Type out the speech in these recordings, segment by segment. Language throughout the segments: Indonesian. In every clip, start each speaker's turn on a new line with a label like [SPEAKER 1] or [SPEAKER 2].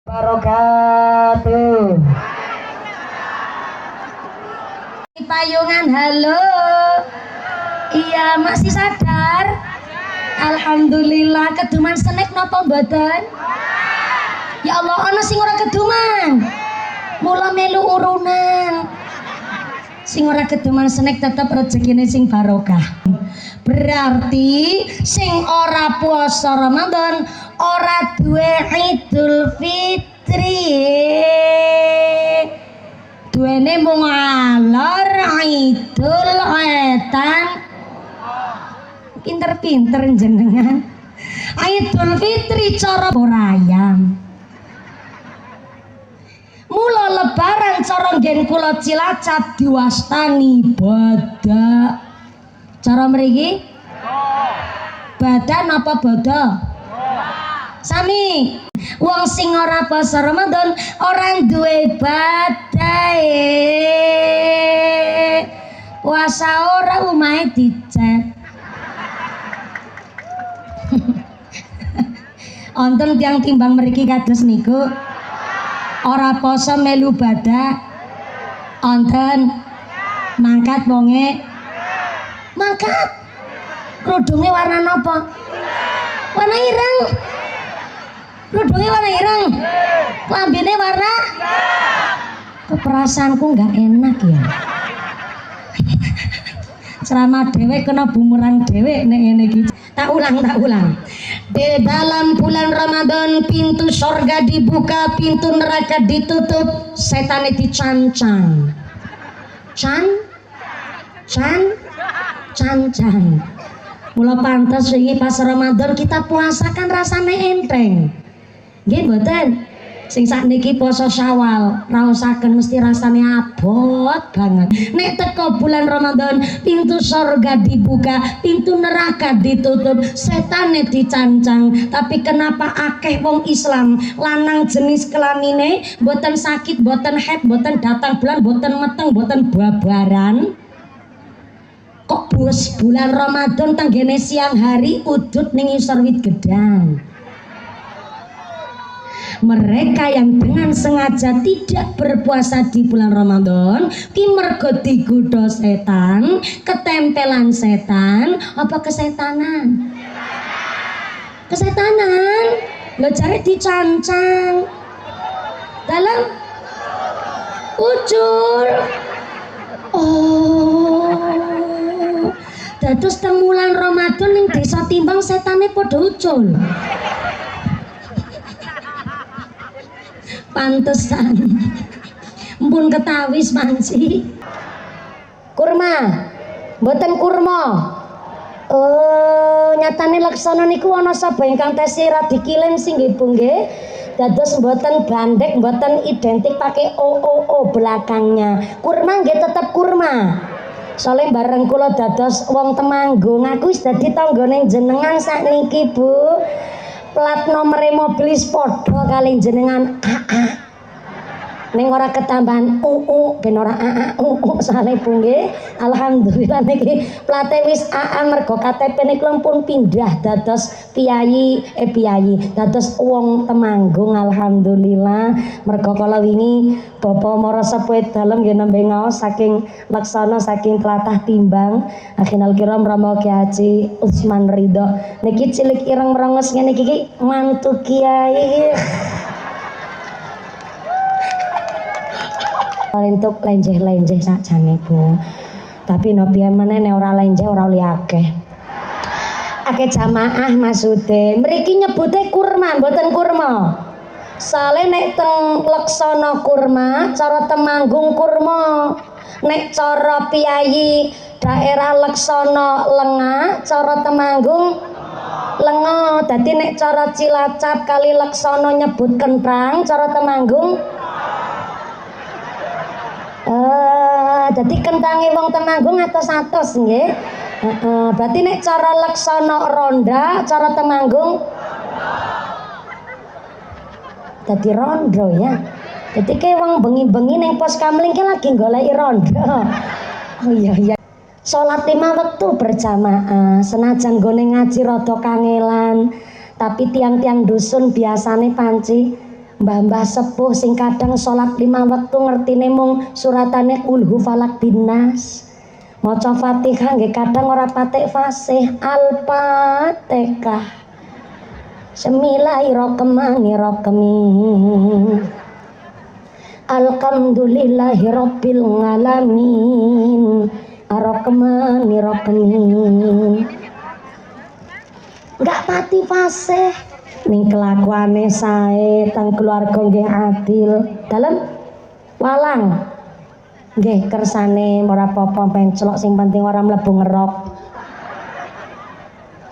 [SPEAKER 1] Wabarakatuh. Payungan halo. Iya, masih sadar? Alhamdulillah. Keduman snack napa mboten? Ya Allah, ana sing ora keduman. Mula melu urunan. Sing ora keduman snack tetep rezekine sing barokah. Berarti sing ora puasa Ramadan ora duwe Idul Fitri. Duwene mung alor Idul Etan. Pinter-pinter jenengan. Idul Fitri cara borayam. Mula lebaran cara nggen kula Cilacap diwastani badak. Cara mriki? Badan apa bodo? Sami. Wong sing ora poso Ramadan ora duwe badae. Puasa ora umahe dicet. Onten tiang timbang mriki kados niku ora poso melu badak. Onten mangkat wonge mangkat. Kerudunge warna napa? Warna ireng. Kerudunge warna ireng. Lambene warna? Perasaanku nggak enak ya. Ceramah dhewe kena bumerang dhewe nek ngene iki. Tak ulang. Di dalam bulan Ramadan pintu surga dibuka, pintu neraka ditutup, setan dicancang. Cancang. Mula pantes wingi pas Ramadan kita puasa kan rasane enteng. Nggih mboten? Sing sakniki poso Syawal raosaken mesti rasane abot banget. Nek teko bulan Ramadan pintu surga dibuka, pintu neraka ditutup, setane dicancang. Tapi kenapa akeh wong Islam lanang jenis kelamine mboten sakit, mboten haid, mboten datang bulan, mboten meteng, mboten babaran? Kok bos bulan Ramadan tanggene siang hari udut ning isor wit gedang. Mereka yang dengan sengaja tidak berpuasa di bulan Ramadan ki mergo digodha setan, ketempelan setan, apa kesetanan? Kesetanan. Lho jare dicancang. Dalam ucul. Oh. Dados teng wulan Ramadan ning desa timbang setane padha ucul. Pantesan mpun ketawis manci kurma mboten kurma. Nyatane laksana niku ana sapa ingkang tesih radi kilen sing nggih Bu nggih. Dados mboten bandek, mboten identik pakai o belakangnya. Kurma nggih tetep kurma. Soale bareng kula dados wong Temanggung, aku wis dadi tanggane jenengan sakniki Bu. Plat nomere mobil padha kali jenengan AA. Ning ora ketambahan UU ben ora AA sale Bu nggih. Alhamdulillah niki plate wis AA mergo KTP niki pun pindah dados piyayi dados wong Temanggung. Alhamdulillah mergo kala wingi Bapak Mara Sepuh dalem nggih nembe ngaos saking laksana saking tlatah timbang Akhinal Kiram Rama Kyai Haji Utsman Ridho niki cilik ireng merengos ngene iki mantu kiai. Untuk lenjeh-lenjeh sakjane Bu. Tapi nopian meneh nek ora lenjeh ora oli akeh. Akeh jamaah maksude. Mriki nyebute kurma, mboten kurma. Sale nek teng Leksana kurma, cara Temanggung kurma. Nek cara piyayi daerah Leksana lenga, cara Temanggung lenga. Dadi nek cara Cilacap kali Leksana nyebut kentrang, cara Temanggung jadi kentange wong Temanggung atos-atos nggih. Berarti nek cara Leksana ronda, cara Temanggung dadi rondo ya. Jadi kayak wong bengi-bengi ning pos kamling ki lagi goleki rondo. Oh iya. Salat 5 wektu berjamaah, senajan gone ngaji rada kangelan, tapi tiang-tiang dusun biasane panci Mbah-mbah sepuh sing kadang salat 5 wektu ngertine mung suratane Qul Falak Binnas. Maca Fatihah nggih kadang ora patek fasih. Al-Fatihah. Bismillahirrahmanirrahim. Alhamdulillahirabbil alamin. Ar-Rahmanirrahim. Enggak pati fasih. Ning kelakuane sae teng keluarga nggih adil. Dalem walang nggih kersane ora apa-apa penclok sing penting ora mlebu ngerok.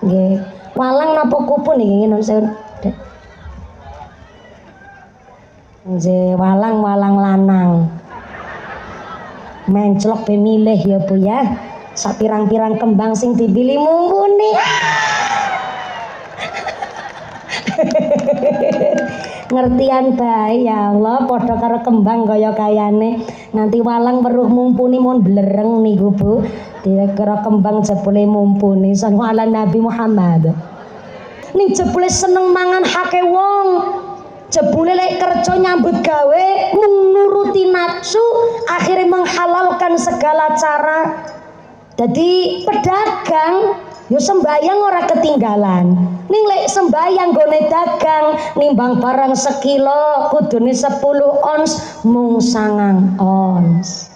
[SPEAKER 1] Nggih, walang napa kupun iki nun sewu. Nggih, walang lanang. Menclok be milih ya Bu ya. Sak pirang-pirang kembang sing dipilih mumpuni. Ngertian bae ya Allah padha karo kembang kaya kayane nganti walang weruh mumpuni mon blereng niku Bu dikira kembang jebule mumpuni sallallahu ala Nabi Muhammad ning jebule seneng mangan hake wong jebule lek kerja nyambut gawe nuruti nafsu akhirnya menghalalkan segala cara jadi pedagang yo sembayang ora ketinggalan. Ning lek sembayang gone dagang nimbang barang sekilo kudune 10 ons mung 9 ons.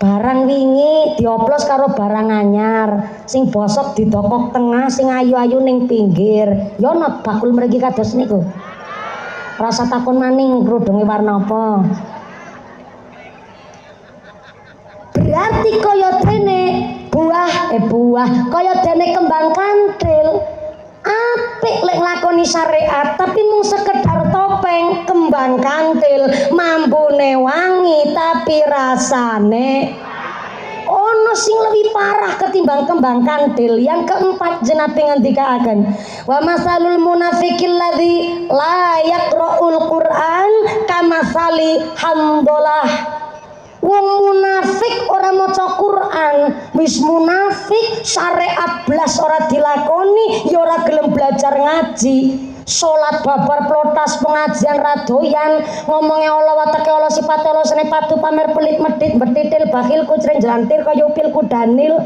[SPEAKER 1] Barang wingi dioplos karo barang anyar, sing bosok didokok tengah, sing ayu-ayu ning pinggir. Yo ana bakul mriki kados niku. Rasa takon maning kerudunge warna apa? Berarti kaya dene buah kaya dene kembang kantil apik lek nglakoni syariat tapi mung sekedar topeng kembang kantil mambune wangi tapi rasane ono sing lebih parah ketimbang kembang kantil. Yang keempat Nabi ngendikaaken wa masalul munafiqil ladzi la yaqra'ul Qur'an kamasali hamdalah. Wong munafik ora maca Quran, wis munafik syariat blas ora dilakoni, ya ora gelem belajar ngaji. Salat babar plotas pengajian radoyan, ngomongnya Allah watake Allah sifate Allah sene patu pamer pelit medit betitil bakhil kucring jelantir kaya upil kudanil.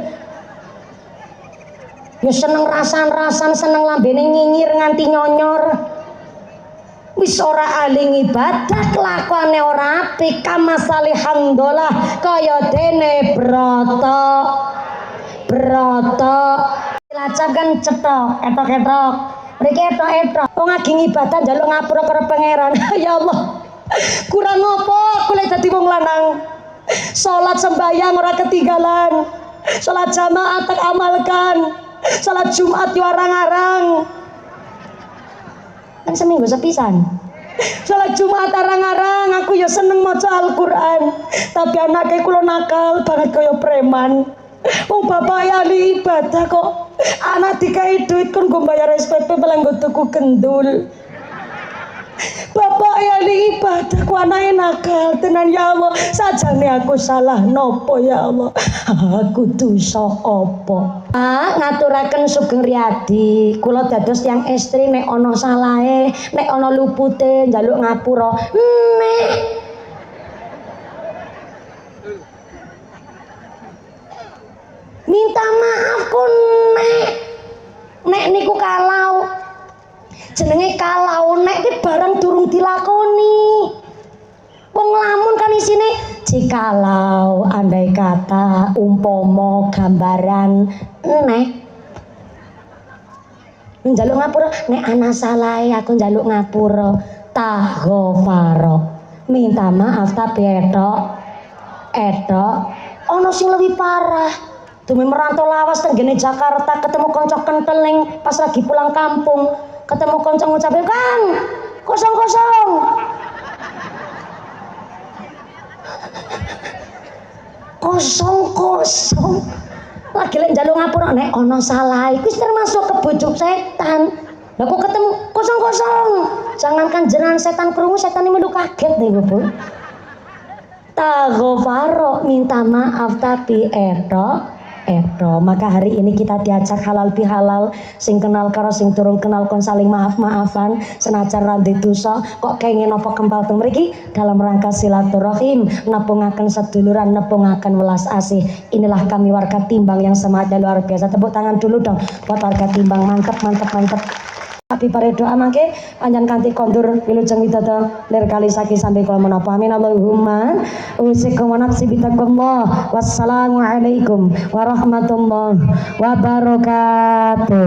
[SPEAKER 1] Ya seneng rasan-rasan, seneng lambene nyinyir nganti nyonyor. Wis ora aling ibadah kelakuane ora apik kamasali hamdalah kaya dene broto lacak kan cetok etok-etok mriki etok-etok wong lagi ibadah njaluk ngapura karo pangeran. Ya Allah kurang apa aku lek dadi wong lanang salat sembahyang ora ketinggalan salat jamaah tak amalkan salat Jumat yo arang-arang kan seminggu sepisan. Salat Jumat arang-arang aku ya seneng maca Al-Qur'an. Tapi anake kula nakal banget kaya preman. Wong bapak ahli ibadah kok anak dikai duit kon go bayar SPP malah nggo tuku gendul. Bapak ahli ibadah ku anake nakal tenan ya Allah. Sajane aku salah nopo ya Allah. Aku dosa apa? Ngaturaken Sugeng Riyadi kula dados tiyang estri nek ana salahe nek ana lupute njaluk ngapura nek minta maaf ku nek niku kalau jenenge kalau nek ki barang durung dilakoni wong lamun kan isine jikalau andai kata umpomo gambaran nek njaluk ngapura nek ana salahe aku njaluk ngapura taghfaro minta maaf tapi etok ana sing lebih parah demi merantau lawas tenggene Jakarta ketemu kanca kentel ning pas lagi pulang kampung ketemu kanca ngucapin Kang kosong-kosong kosong lagi lek njaluk ngapura nek ana salah iku termasuk kebujuk setan. Lah kok ketemu kosong-kosong jangankan jenengan setan krungu setan ini melu kaget niku Bu. Taghfaro minta maaf tapi Maka hari ini kita diajak halal bihalal, sing kenal karo sing durung kenal kon saling maaf-maafan, senajan randi dosa kok kenging apa kempal teng mriki dalam rangka silaturahim, nepungaken seduluran, nepungaken welas asih. Inilah kami warga Timbang yang semangatnya luar biasa. Tepuk tangan dulu dong buat warga Timbang, mantep mantep mantep. Tapi pare doa mangke panjang kanthi kondur wilujeng widata lir kali saki sampai kula menapa amin Allahumma usikum wa nafsi bitaqwallah. Wassalamualaikum warahmatullahi wabarakatuh.